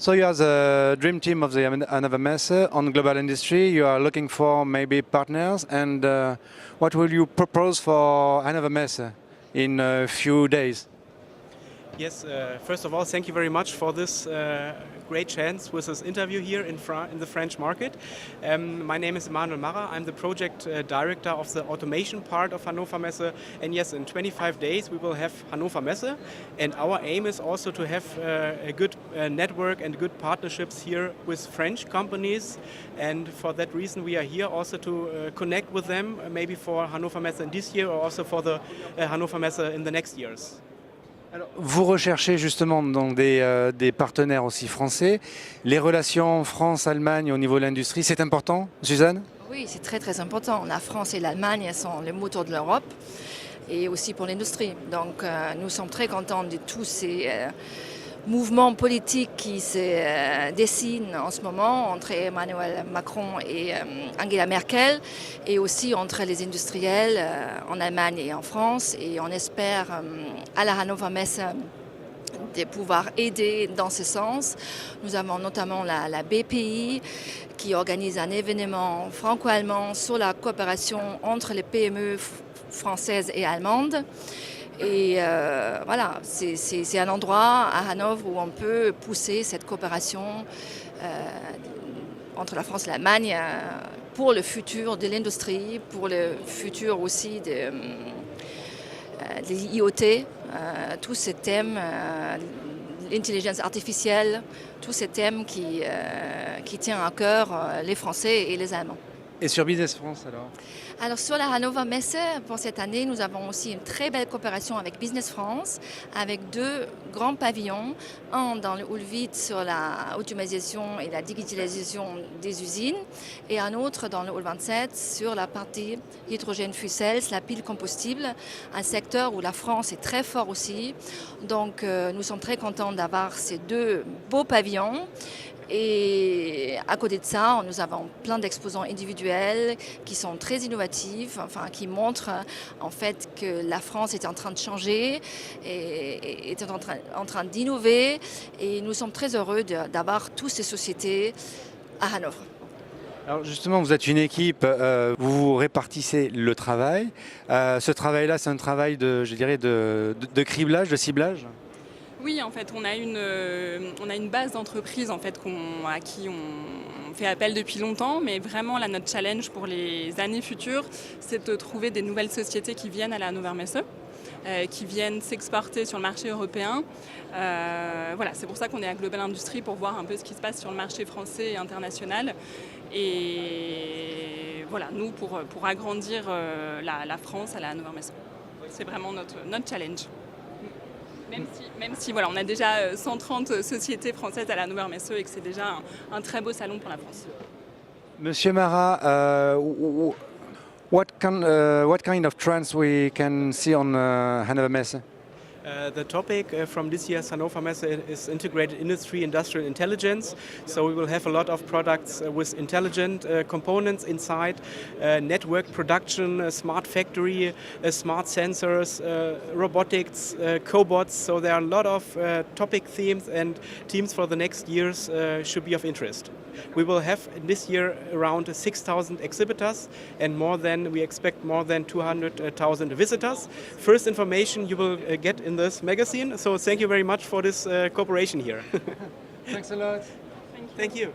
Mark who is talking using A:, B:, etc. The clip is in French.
A: So you are the dream team of the Hannover Messe on global industry. You are looking for maybe partners, and what will you propose for Hannover Messe in a few days?
B: Yes, first of all, thank you very much for this great chance with this interview here in the French market. My name is Emmanuel Marra. I'm the project director of the automation part of Hannover Messe. And yes, in 25 days we will have Hannover Messe. And our aim is also to have a good network and good partnerships here with French companies. And for that reason we are here also to connect with them, maybe for Hannover Messe in this year or also for the Hannover Messe in the next years.
A: Alors, vous recherchez justement donc des partenaires aussi français. Les relations France-Allemagne au niveau de l'industrie, c'est important, Suzanne?
C: Oui, c'est très très important. La France et l'Allemagne sont les moteurs de l'Europe et aussi pour l'industrie. Donc nous sommes très contents de tous ces mouvements politiques qui se dessinent en ce moment entre Emmanuel Macron et Angela Merkel et aussi entre les industriels en Allemagne et en France. Et on espère à la Hannover Messe de pouvoir aider dans ce sens. Nous avons notamment la BPI qui organise un événement franco-allemand sur la coopération entre les PME françaises et allemandes. Et voilà, c'est un endroit à Hanovre où on peut pousser cette coopération entre la France et l'Allemagne pour le futur de l'industrie, pour le futur aussi des IoT, tous ces thèmes, l'intelligence artificielle, tous ces thèmes qui tiennent à cœur les Français et les Allemands.
A: Et sur Business France
C: alors sur la Hannover Messe, pour cette année, nous avons aussi une très belle coopération avec Business France, avec deux grands pavillons, un dans le hall vide sur la automatisation et la digitalisation des usines, et un autre dans le hall 27 sur la partie hydrogène fuel cells, la pile combustible, un secteur où la France est très fort aussi. Donc nous sommes très contents d'avoir ces deux beaux pavillons. Et à côté de ça, nous avons plein d'exposants individuels qui sont très innovatifs, enfin, qui montrent en fait que la France est en train de changer et est en train d'innover. Et nous sommes très heureux d'avoir toutes ces sociétés à Hanovre.
A: Alors justement, vous êtes une équipe, vous répartissez le travail. Ce travail-là, c'est un travail de criblage, de ciblage?
D: Oui, en fait, on a une base d'entreprise en fait, à qui on fait appel depuis longtemps, mais vraiment là, notre challenge pour les années futures, c'est de trouver des nouvelles sociétés qui viennent à la Hannover Messe, qui viennent s'exporter sur le marché européen. Voilà, c'est pour ça qu'on est à Global Industry, pour voir un peu ce qui se passe sur le marché français et international. Et voilà, nous, pour agrandir la France à la Hannover Messe. C'est vraiment notre challenge. Même si voilà, on a déjà 130 sociétés françaises à la Hannover Messe et que c'est déjà un très beau salon pour la France.
A: Monsieur Marra, what kind of trends we can see on Hannover Messe?
B: The topic from this year's Hannover Messe is integrated industry, industrial intelligence. So we will have a lot of products with intelligent components inside, network production, smart factory, smart sensors, robotics, cobots. So there are a lot of topic themes and teams for the next years should be of interest. We will have this year around 6,000 exhibitors and we expect more than 200,000 visitors. First information you will get in this magazine. So thank you very much for this cooperation here.
A: Thanks a lot.
B: Thank you.